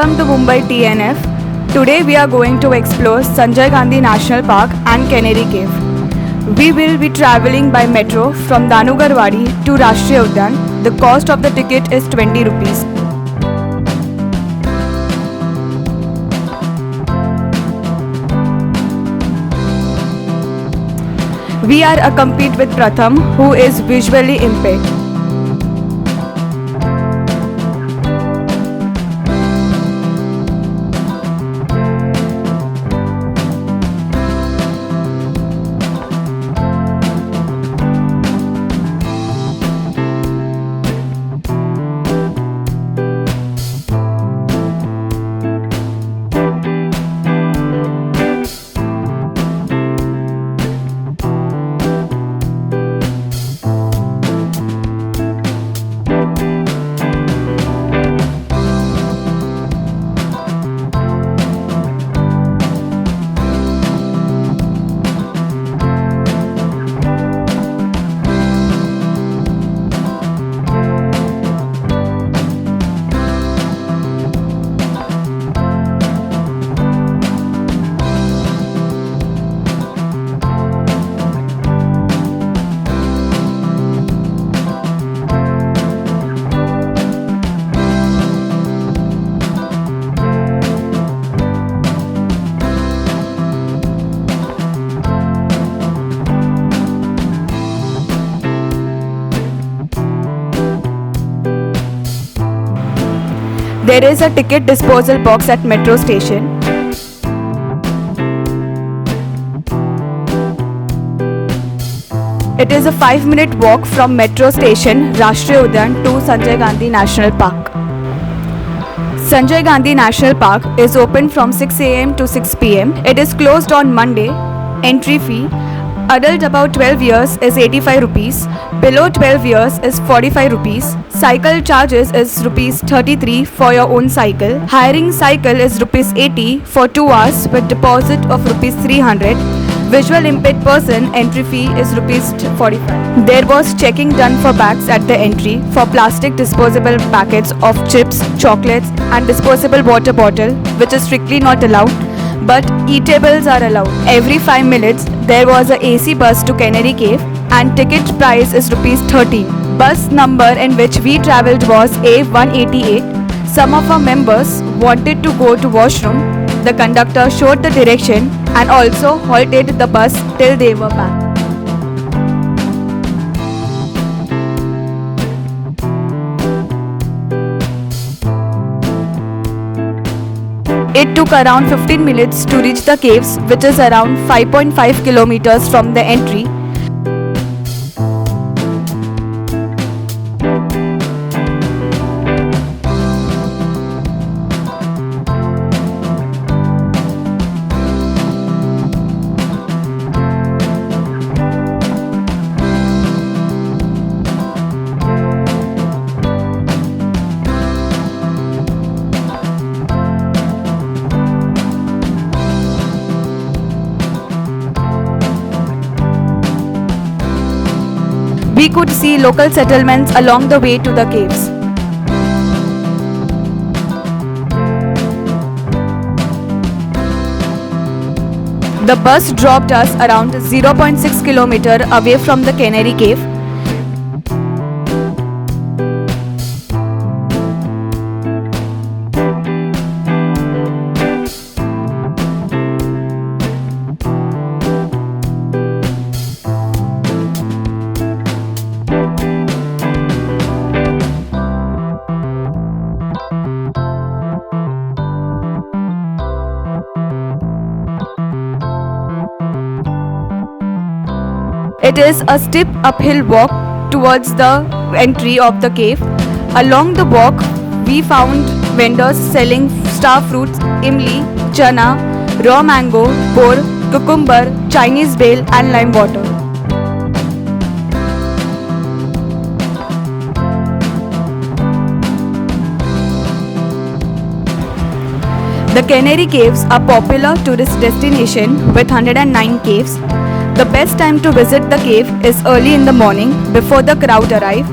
Welcome to Mumbai TNF. Today we are going to explore Sanjay Gandhi National Park and Kanheri Cave. We will be travelling by metro from Danugarwadi to Rashtriya Udyan. The cost of the ticket is 20 rupees. We are accompanied with Pratham, who is visually impaired. There is a ticket disposal box at metro station. It is a 5-minute walk from metro station Rashtriya Udyan to Sanjay Gandhi National Park. Sanjay Gandhi National Park is open from 6 am to 6 pm. It is closed on Monday. Entry fee: adult above 12 years is 85 rupees, below 12 years is 45 rupees. Cycle charges is rupees 33 for your own cycle. Hiring cycle is rupees 80 for 2 hours with deposit of rupees 300. Visual impaired person entry fee is rupees 45. There was checking done for bags at the entry for plastic disposable packets of chips, chocolates and disposable water bottle, which is strictly not allowed. But eatables are allowed. Every 5 minutes there was a AC bus to Kanheri Cave and ticket price is rupees 13. Bus number in which we travelled was A188. Some of our members wanted to go to washroom. The conductor showed the direction and also halted the bus till they were back. It took around 15 minutes to reach the caves, which is around 5.5 kilometers from the entry. We could see local settlements along the way to the caves. The bus dropped us around 0.6 km away from the Kanheri Cave. It is a steep uphill walk towards the entry of the cave. Along the walk, we found vendors selling star fruits, imli, chana, raw mango, bor, cucumber, Chinese bale and lime water. The Kanheri Caves are popular tourist destination with 109 caves. The best time to visit the cave is early in the morning before the crowd arrive.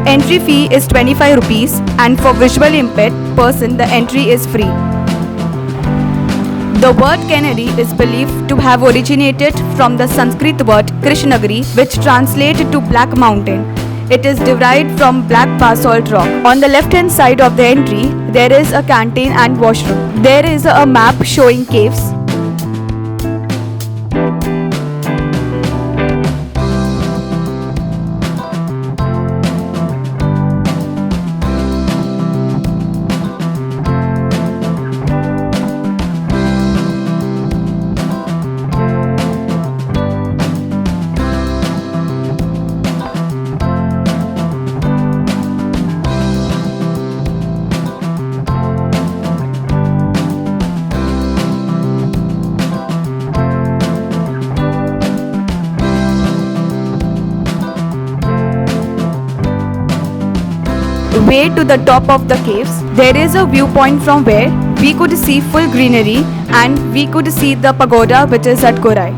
Entry fee is 25 rupees and for visually impaired person the entry is free. The word Kanheri is believed to have originated from the Sanskrit word Krishnagiri, which translates to Black Mountain. It is derived from black basalt rock. On the left hand side of the entry, there is a canteen and washroom. There is a map showing caves. Way to the top of the caves, there is a viewpoint from where we could see full greenery and we could see the pagoda which is at Korai.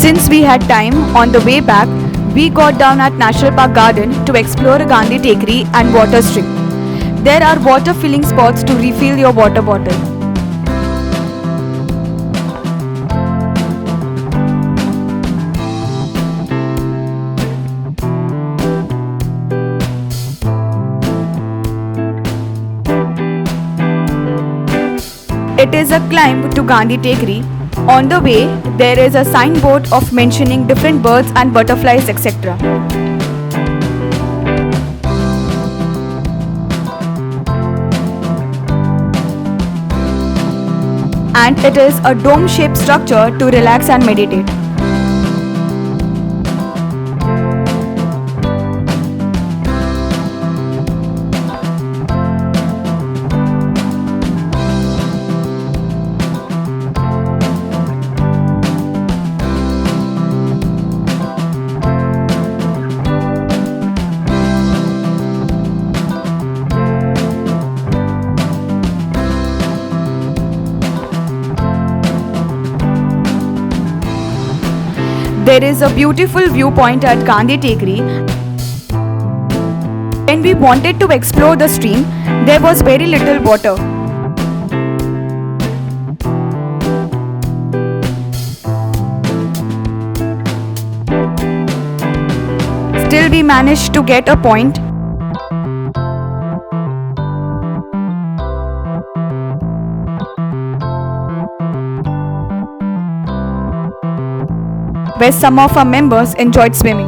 Since we had time, on the way back, we got down at National Park Garden to explore Gandhi Tekri and water stream. There are water filling spots to refill your water bottle. It is a climb to Gandhi Tekri. On the way, there is a signboard of mentioning different birds and butterflies, etc. And it is a dome-shaped structure to relax and meditate. There is a beautiful viewpoint at Gandhi Tekri. When we wanted to explore the stream, there was very little water. Still, we managed to get a point. Where some of our members enjoyed swimming.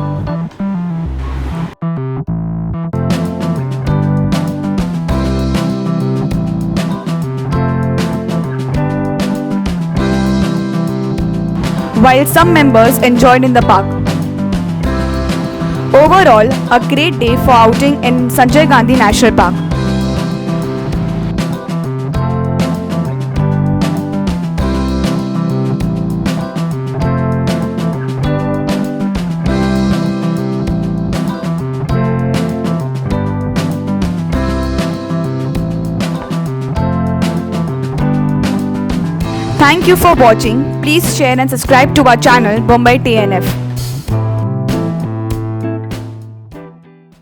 While some members enjoyed in the park. Overall, a great day for outing in Sanjay Gandhi National Park. Thank you for watching. Please share and subscribe to our channel Mumbai TNF.